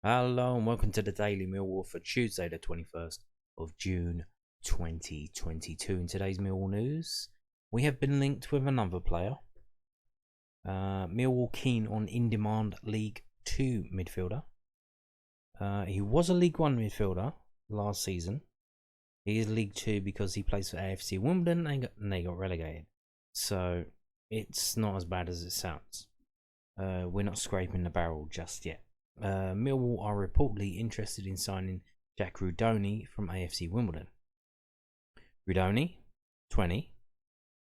Hello and welcome to the Daily Millwall for Tuesday the 21st of June 2022. In today's Millwall news, we have been linked with another player. Millwall keen on in-demand League 2 midfielder. He was a League 1 midfielder last season. He is League 2 because he plays for AFC Wimbledon and they got relegated. So it's not as bad as it sounds. We're not scraping the barrel just yet. Millwall are reportedly interested in signing Jack Rudoni from AFC Wimbledon. Rudoni, 20,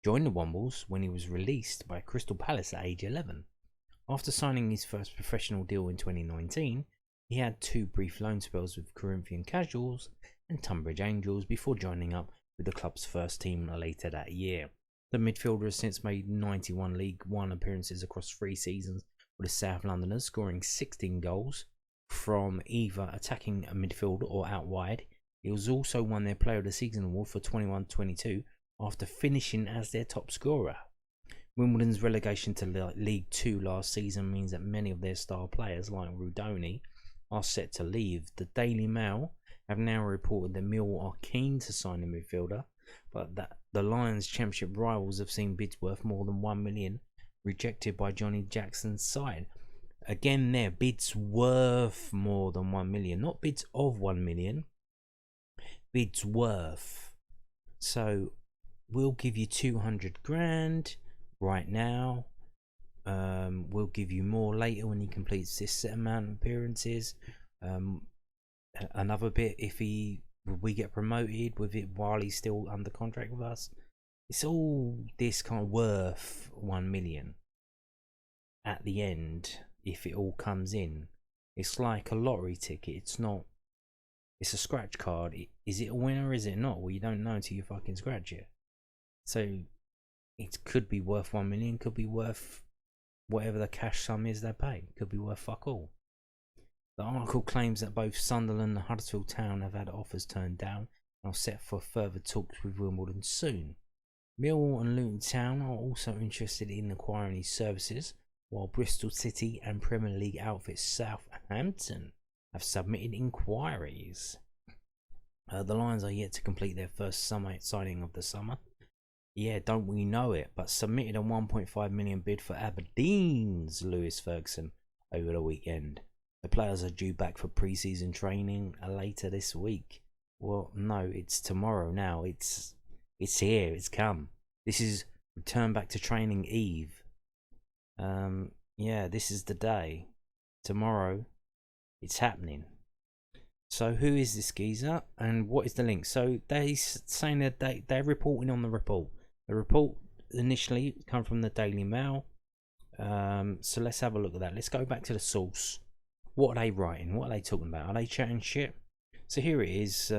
joined the Wombles when he was released by Crystal Palace at age 11. After signing his first professional deal in 2019, he had two brief loan spells with Corinthian Casuals and Tunbridge Angels before joining up with the club's first team later that year. The midfielder has since made 91 League 1 appearances across 3 seasons with the South Londoners, scoring 16 goals from either attacking a midfield or out wide. He was also won their Player of the Season award for 21-22 after finishing as their top scorer. Wimbledon's relegation to League 2 last season means that many of their star players, like Rudoni, are set to leave. The Daily Mail have now reported that Millwall are keen to sign a midfielder, but that the Lions' championship rivals have seen bids worth more than $1 million rejected by Johnny Jackson's side. Again, their bids worth more than 1 million, not bids of 1 million, bids worth. So we'll give you 200 grand right now. We'll give you more later when he completes this set amount of appearances. Another bit if we get promoted with it while he's still under contract with us. It's all this kind of worth 1 million at the end if it all comes in. It's like a lottery ticket. It's not. It's a scratch card. Is it a winner or is it not? Well, you don't know until you fucking scratch it. So it could be worth 1 million. Could be worth whatever the cash sum is they pay. Could be worth fuck all. The article claims that both Sunderland and Huddersfield Town have had offers turned down and are set for further talks with Wimbledon soon. Millwall and Luton Town are also interested in acquiring his services, while Bristol City and Premier League outfit Southampton have submitted inquiries. The Lions are yet to complete their first summer signing of the summer. Yeah, don't we know it, but submitted a 1.5 million bid for Aberdeens Lewis Ferguson over the weekend. The players are due back for pre-season training later this week. Well, no, it's tomorrow now. It's here. It's come. This is return back to training eve. Yeah, this is the day. Tomorrow, it's happening. So who is this geezer and what is the link? So they're saying that they're reporting on the report. The report initially come from the Daily Mail. So let's have a look at that. Let's go back to the source. What are they writing? What are they talking about? Are they chatting shit? So here it is.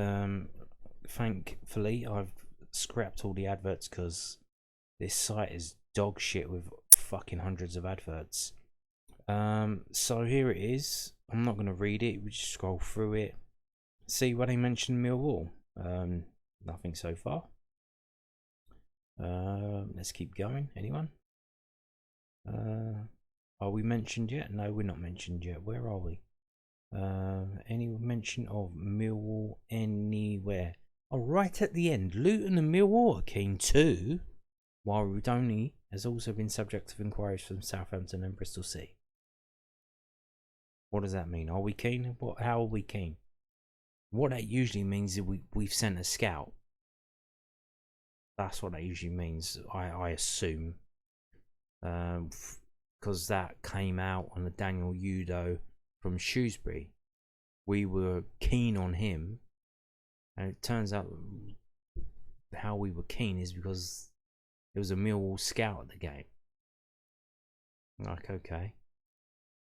Thankfully, I've scrapped all the adverts because this site is dog shit with fucking hundreds of adverts. So here it is. I'm not going to read it. We just scroll through it. See where they mentioned Millwall. Nothing so far. Let's keep going. Anyone? Are we mentioned yet? No, we're not mentioned yet. Where are we? Any mention of Millwall anywhere? Oh, right at the end. Luton and Millwall are keen too, while Rudoni has also been subject of inquiries from Southampton and Bristol City. What does that mean? Are we keen? How are we keen? What that usually means is we've sent a scout. That's what that usually means, I assume. Because that came out on the Daniel Udo from Shrewsbury. We were keen on him, and it turns out how we were keen is because there was a Millwall scout at the game. Like, okay,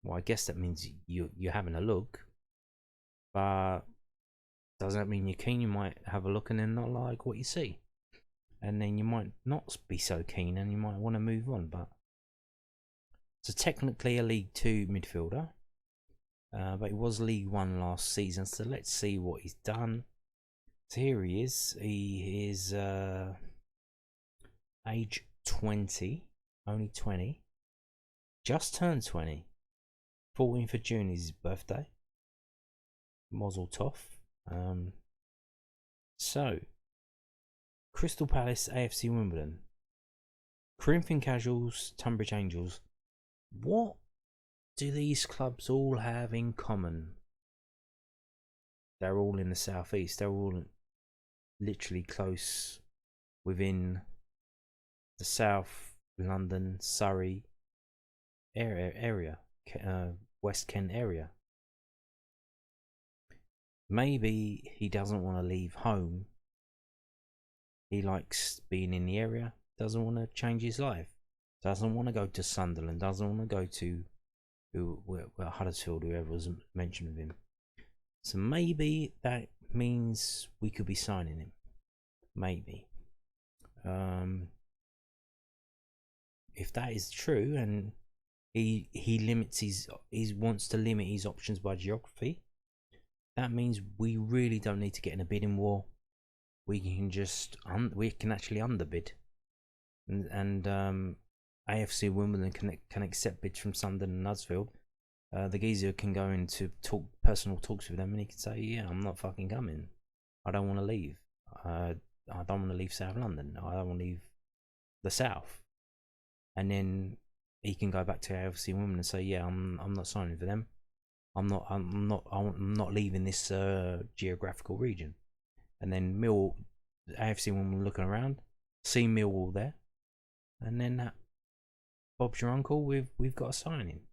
well, I guess that means you're having a look, but doesn't that mean you're keen? You might have a look and then not like what you see, and then you might not be so keen and you might want to move on. But so technically a League 2 midfielder, but he was League 1 last season. So let's see what he's done. So here he is. He is age 20, only 20, just turned 20. 14th of June is his birthday. Mazel tov. So, Crystal Palace, AFC Wimbledon, Corinthian Casuals, Tunbridge Angels. What do these clubs all have in common? They're all in the southeast. They're all literally close within the South London, Surrey area, West Kent area. Maybe he doesn't want to leave home. He likes being in the area. Doesn't want to change his life. Doesn't want to go to Sunderland. Doesn't want to go to Huddersfield, whoever was mentioned with him. So maybe that means we could be signing him. Maybe. If that is true, and he wants to limit his options by geography, that means we really don't need to get in a bidding war. We can just we can actually underbid, and AFC Wimbledon can accept bids from Sunderland and Huddersfield. The geezer can go into personal talks with them, and he can say, "Yeah, I'm not fucking coming. I don't want to leave. I don't want to leave South London. I don't want to leave the South." And then he can go back to AFC Wimbledon and say, "Yeah, I'm not signing for them. I'm not leaving this geographical region." And then AFC Wimbledon looking around, see Millwall there, and then Bob's your uncle. We've got a signing.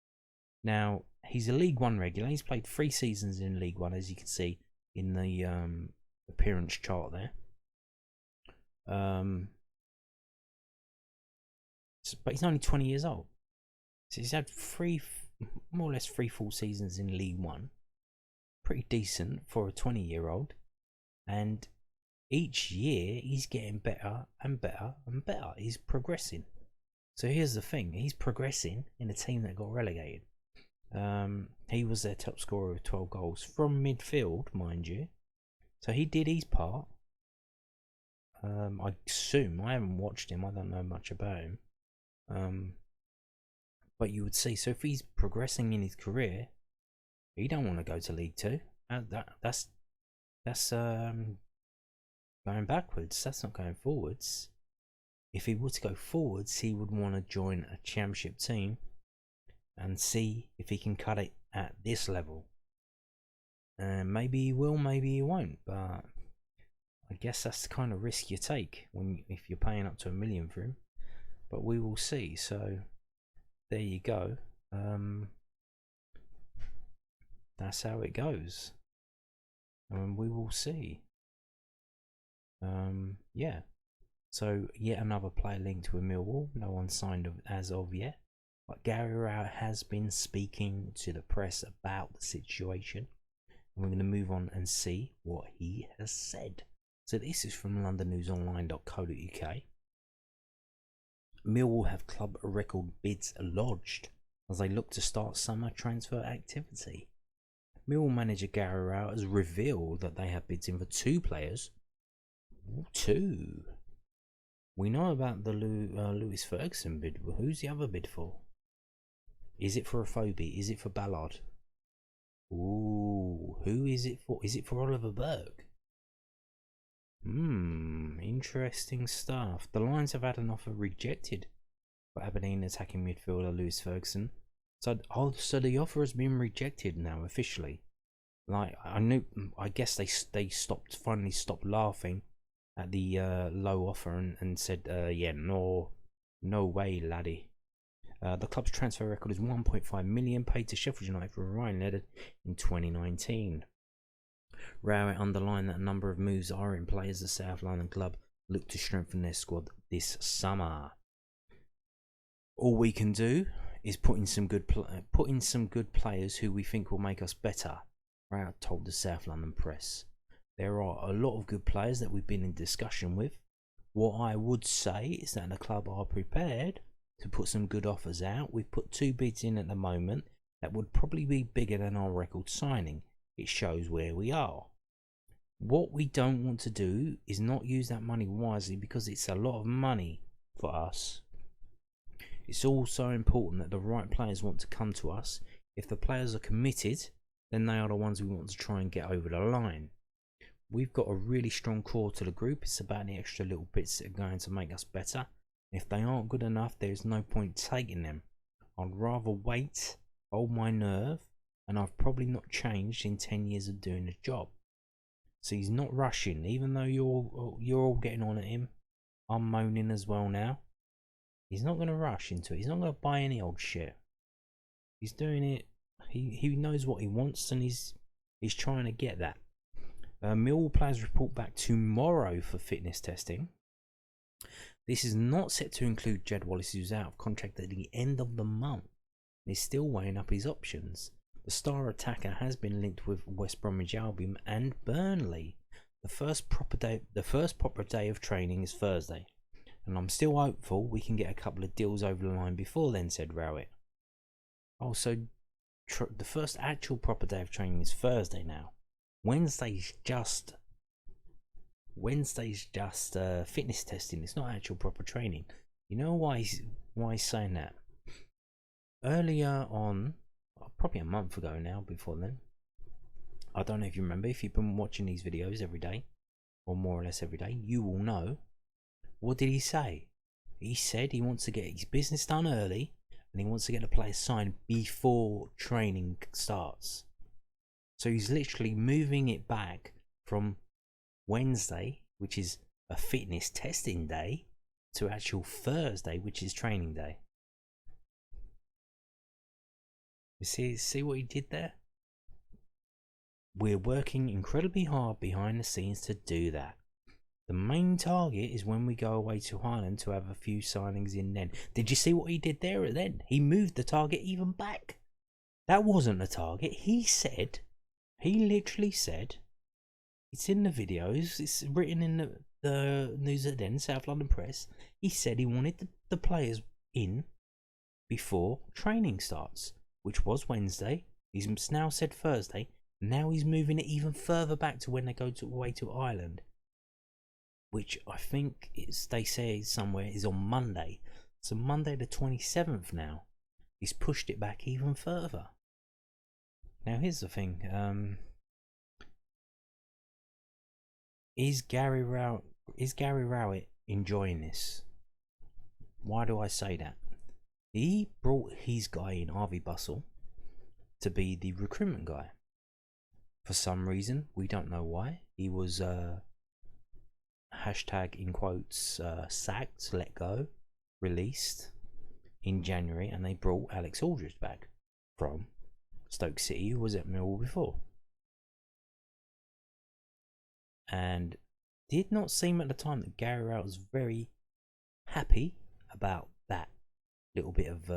Now he's a League One regular. He's played 3 seasons in League One, as you can see in the appearance chart there. But he's only 20 years old, so he's had more or less 3 full seasons in League One. Pretty decent for a 20-year-old, and each year he's getting better and better and better. He's progressing. So here's the thing: he's progressing in a team that got relegated. He was their top scorer with 12 goals from midfield, mind you. So he did his part. I assume, I haven't watched him, I don't know much about him. But you would see, so if he's progressing in his career, he don't want to go to League Two. That's going backwards. That's not going forwards. If he were to go forwards, he would want to join a championship team and see if he can cut it at this level. Maybe he will, maybe he won't, but I guess that's the kind of risk you take if you're paying up to $1 million for him. But we will see. So there you go. That's how it goes. We will see. Yeah. So yet another player linked with Millwall. No one signed as of yet. But Gary Rowett has been speaking to the press about the situation. And we're going to move on and see what he has said. So this is from londonnewsonline.co.uk. Millwall have club record bids lodged as they look to start summer transfer activity. Millwall manager Gary Rowett has revealed that they have bids in for 2 players. 2. We know about the Lewis Ferguson bid. Who's the other bid for? Is it for Afobe? Is it for Ballard? Ooh, who is it for? Is it for Oliver Burke? Interesting stuff. The Lions have had an offer rejected for Aberdeen attacking midfielder Lewis Ferguson. So the offer has been rejected now officially. Like I guess they finally stopped laughing at the low offer and said, yeah, no way, laddie. The club's transfer record is £1.5 million paid to Sheffield United for Ryan Leonard in 2019. Rowett underlined that a number of moves are in play as the South London club look to strengthen their squad this summer. All we can do is put in some good players who we think will make us better, Rowett told the South London press. There are a lot of good players that we've been in discussion with. What I would say is that the club are prepared to put some good offers out. We've put 2 bids in at the moment that would probably be bigger than our record signing. It shows where we are. What we don't want to do is not use that money wisely because it's a lot of money for us. It's also important that the right players want to come to us. If the players are committed then they are the ones we want to try and get over the line. We've got a really strong core to the group. It's about the extra little bits that are going to make us better. If they aren't good enough, there's no point taking them. I'd rather wait, hold my nerve, and I've probably not changed in 10 years of doing the job. So he's not rushing, even though you're all getting on at him. I'm moaning as well now. He's not going to rush into it. He's not going to buy any old shit. He's doing it. He knows what he wants, and he's trying to get that. Millwall players report back tomorrow for fitness testing. This is not set to include Jed Wallace, who's out of contract at the end of the month. He's still weighing up his options. The star attacker has been linked with West Bromwich Albion and Burnley. The first proper day of training is Thursday, and I'm still hopeful we can get a couple of deals over the line before then, said Rowett. Also, the first actual proper day of training is Thursday now. Wednesday's just fitness testing. It's not actual proper training. You know why he's saying that? Earlier on, probably a month ago now, before then, I don't know if you remember, if you've been watching these videos every day, or more or less every day, you will know. What did he say? He said he wants to get his business done early, and he wants to get the players signed before training starts. So he's literally moving it back from Wednesday, which is a fitness testing day, to actual Thursday, which is training day. You see what he did there? We're working incredibly hard behind the scenes to do that. The main target is when we go away to Ireland to have a few signings in then. Did you see what he did there then? He moved the target even back. That wasn't the target. He literally said, it's in the videos, it's written in the News at Den, South London Press. He said he wanted the players in before training starts, which was Wednesday. He's now said Thursday. Now he's moving it even further back to when they go away to Ireland, which I think they say somewhere is on Monday. So Monday the 27th now. He's pushed it back even further. Now here's the thing. Is Gary Rowett enjoying this? Why do I say that? He brought his guy in, Harvey Bustle, to be the recruitment guy. For some reason, we don't know why. He was hashtag in quotes sacked, let go, released in January, and they brought Alex Aldridge back from Stoke City, who was at Millwall before. And did not seem at the time that Gary Rowett was very happy about that little bit of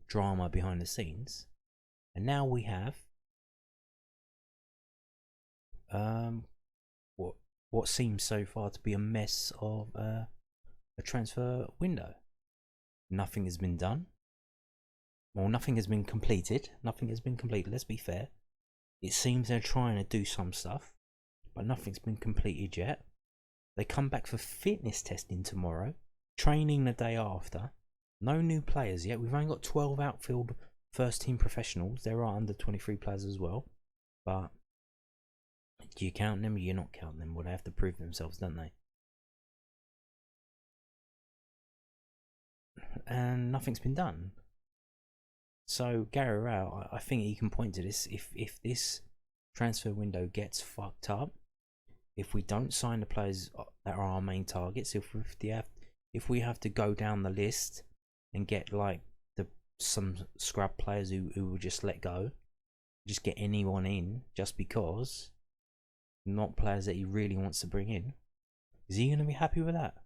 drama behind the scenes. And now we have what seems so far to be a mess of a transfer window. Nothing has been done. Well, nothing has been completed. Nothing has been completed, let's be fair. It seems they're trying to do some stuff, but nothing's been completed yet. They come back for fitness testing tomorrow, training the day after. No new players yet. We've only got 12 outfield first team professionals. There are under 23 players as well, but do you count them or you're not counting them? Well, they have to prove themselves, don't they? And nothing's been done. So Gary Rowett, I think he can point to this. If this transfer window gets fucked up, if we don't sign the players that are our main targets, if we have to go down the list and get like some scrub players who will just let go, just get anyone in just because, not players that he really wants to bring in, is he going to be happy with that?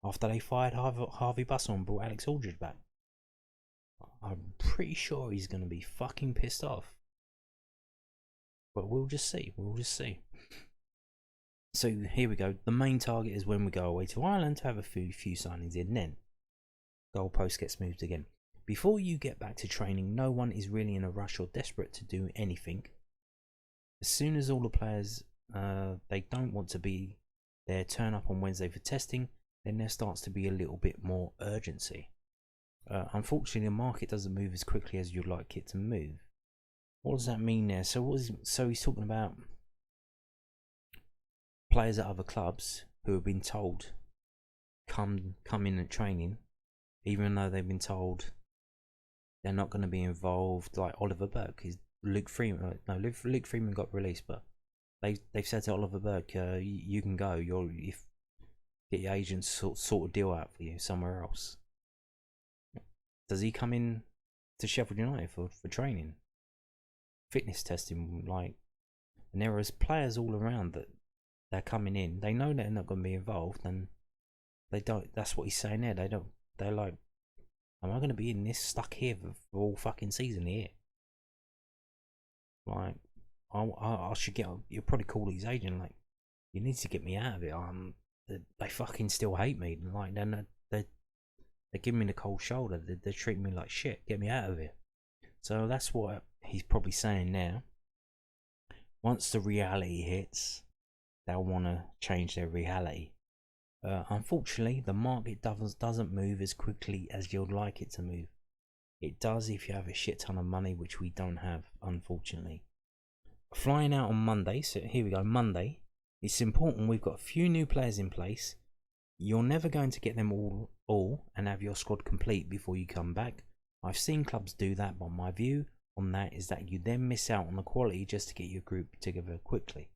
After they fired Harvey Bustle and brought Alex Aldridge back, I'm pretty sure he's going to be fucking pissed off. But we'll just see. So here we go. The main target is when we go away to Ireland to have a few signings in. Then goalpost gets moved again. Before you get back to training, no one is really in a rush or desperate to do anything. As soon as all the players they don't want to be there turn up on Wednesday for testing, then there starts to be a little bit more urgency. Unfortunately, the market doesn't move as quickly as you'd like it to move. What does that mean there? So so he's talking about players at other clubs who have been told come in at training, even though they've been told they're not going to be involved. Like Oliver Burke, Luke Freeman. No, Luke Freeman got released, but they've said to Oliver Burke, you can go. If get your agent sort a deal out for you somewhere else. Does he come in to Sheffield United for training, fitness testing? Like, and there is players all around that they're coming in. They know they're not going to be involved, and they don't. That's what he's saying there. They don't. They're like, am I going to be in this stuck here for all fucking season here? Like, I should get. You'll probably call his agent. Like, you need to get me out of it. They fucking still hate me. Like, they're giving me the cold shoulder. They're treating me like shit. Get me out of here. So that's what he's probably saying now. Once the reality hits, they'll want to change their reality. Unfortunately, the market doesn't move as quickly as you'd like it to move. It does if you have a shit ton of money, which we don't have, unfortunately. Flying out on Monday, so here we go, Monday. It's important we've got a few new players in place. You're never going to get them all and have your squad complete before you come back. I've seen clubs do that, but my view on that is that you then miss out on the quality just to get your group together quickly.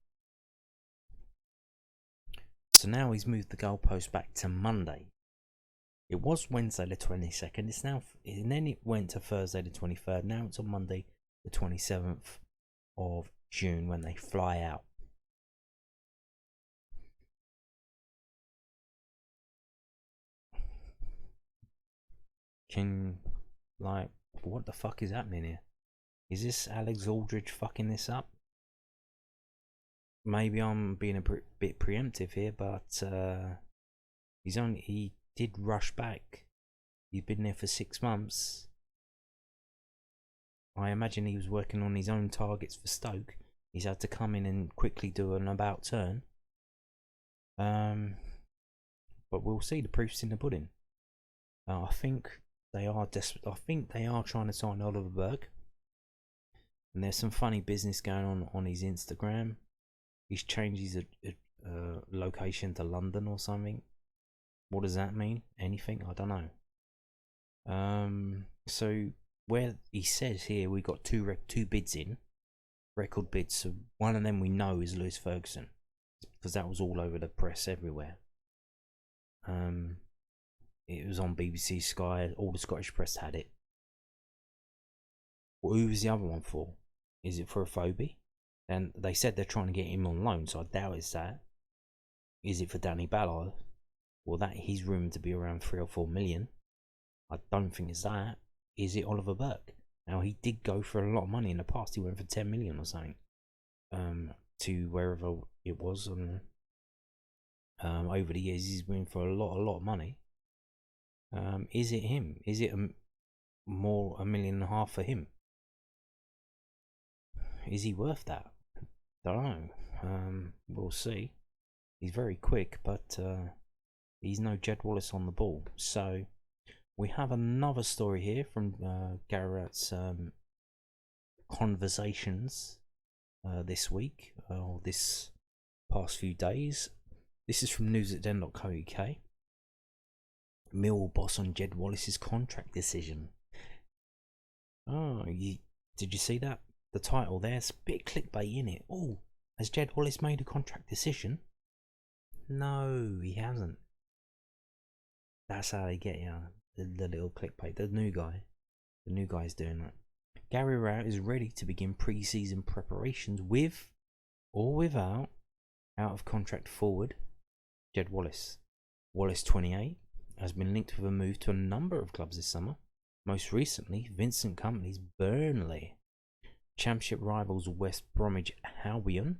So now he's moved the goalpost back to Monday. It was Wednesday the 22nd. It's now, and then it went to Thursday the 23rd. Now it's on Monday the 27th of June when they fly out. Like, what the fuck is happening here? Is this Alex Aldridge fucking this up? Maybe I'm being a bit preemptive here, but he did rush back. He's been there for 6 months. I imagine he was working on his own targets for Stoke. He's had to come in and quickly do an about turn. But we'll see. The proof's in the pudding. I think they are desperate. I think they are trying to sign Oliver Burke. And there's some funny business going on his Instagram. He's changed his location to London or something. What does that mean? Anything? I don't know. So where he says here we got two bids in, record bids. So one of them we know is Lewis Ferguson, because that was all over the press everywhere. It was on BBC, Sky, all the Scottish press had it. Well, who was the other one for? Is it for a Phobie? And they said they're trying to get him on loan, so I doubt it's that. Is it for Danny Ballard? Well, that he's rumoured to be around 3 or 4 million. I don't think it's that. Is it Oliver Burke? Now, he did go for a lot of money in the past. He went for 10 million or something. To wherever it was. Over the years, he's been for a lot of money. Is it him? Is it more $1.5 million for him? Is he worth that? Don't know. We'll see. He's very quick, but he's no Jed Wallace on the ball. So we have another story here from Garrett's conversations this week, or this past few days. This is from news@den.co.uk. Millwall boss on Jed Wallace's contract decision. Oh, did you see that? The title there's a bit clickbait in it. Oh, has Jed Wallace made a contract decision? No, he hasn't. That's how they get you. The little clickbait. The new guy's doing that. Gary Rowett is ready to begin pre-season preparations with or without out of contract forward Jed Wallace. Wallace, 28, has been linked with a move to a number of clubs this summer. Most recently, Vincent Kompany's Burnley. Championship rivals West Bromwich Albion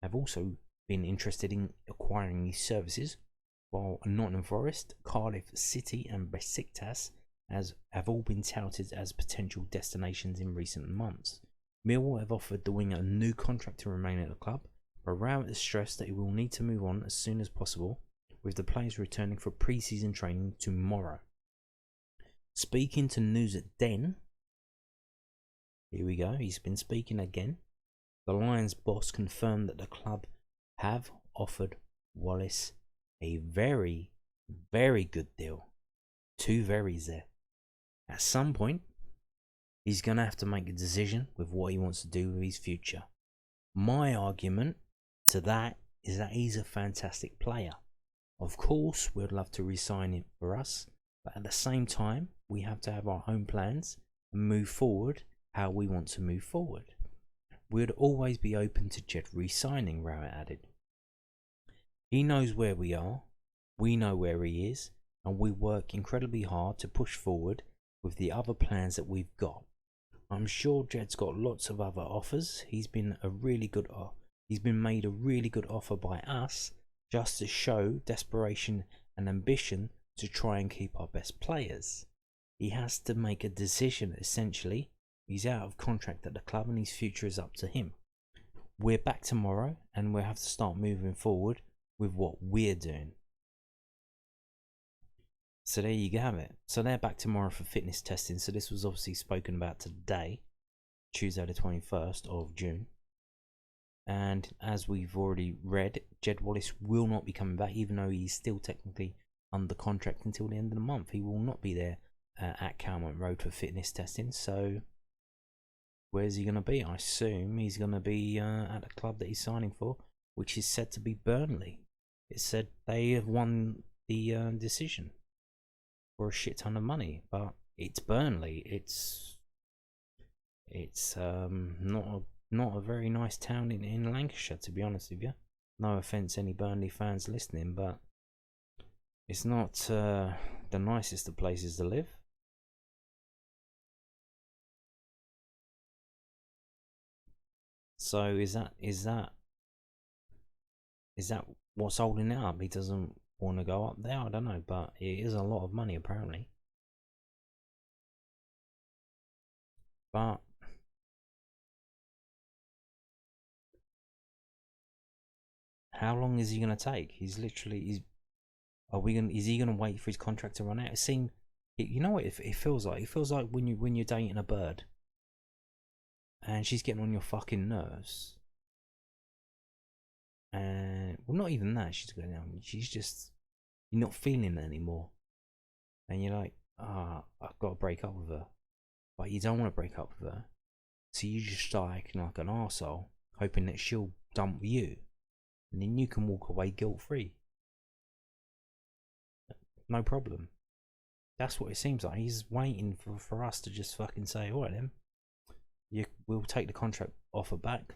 have also been interested in acquiring these services, while Nottingham Forest, Cardiff City and Besiktas have all been touted as potential destinations in recent months. Millwall have offered the winger a new contract to remain at the club, but Rowett has stressed that he will need to move on as soon as possible, with the players returning for pre-season training tomorrow. Speaking to News@Den, Here we go. He's been speaking again. The Lions boss confirmed that the club have offered Wallace a very, very good deal. Two verys there. At some point, he's going to have to make a decision with what he wants to do with his future. My argument to that is that he's a fantastic player. Of course, we'd love to re-sign him for us, but at the same time, we have to have our own plans and move forward how we want to move forward. We'd always be open to Jed re-signing, Rowett added. He knows where we are, we know where he is, and we work incredibly hard to push forward with the other plans that we've got. I'm sure Jed's got lots of other offers. He's been made a really good offer by us, just to show desperation and ambition to try and keep our best players. He has to make a decision, essentially. He's out of contract at the club and his future is up to him. We're back tomorrow and we'll have to start moving forward with what we're doing. So there you have it. So they're back tomorrow for fitness testing. So this was obviously spoken about today, Tuesday the 21st of June. And as we've already read, Jed Wallace will not be coming back, even though he's still technically under contract until the end of the month. He will not be there at Calmont Road for fitness testing. So where's he going to be? I assume he's going to be at the club that he's signing for, which is said to be Burnley. It said they have won the decision for a shit ton of money, but it's Burnley. It's not a very nice town in Lancashire, to be honest with you. No offence, any Burnley fans listening, but it's not the nicest of places to live. So is that what's holding it up? He doesn't want to go up there? I don't know, but it is a lot of money apparently. But how long is he going to take? Is he going to wait for his contract to run out? You know what it feels like? It feels like when you're dating a bird and she's getting on your fucking nerves. And well, not even that. She's just, you're not feeling it anymore, and you're like, I've got to break up with her, but you don't want to break up with her, so you just start acting like an arsehole, hoping that she'll dump you, and then you can walk away guilt free. No problem. That's what it seems like. He's waiting for us to just fucking say, alright then, we'll take the contract offer back.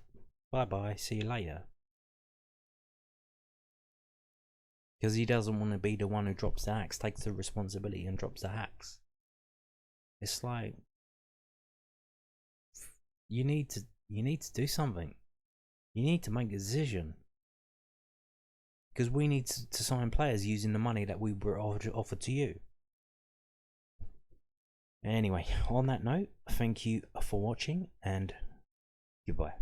Bye bye, see you later. Because he doesn't want to be the one who drops the axe, takes the responsibility and drops the axe. It's like, you need to do something. You need to make a decision. Because we need to sign players using the money that we were offered to you. Anyway, on that note, thank you for watching and goodbye.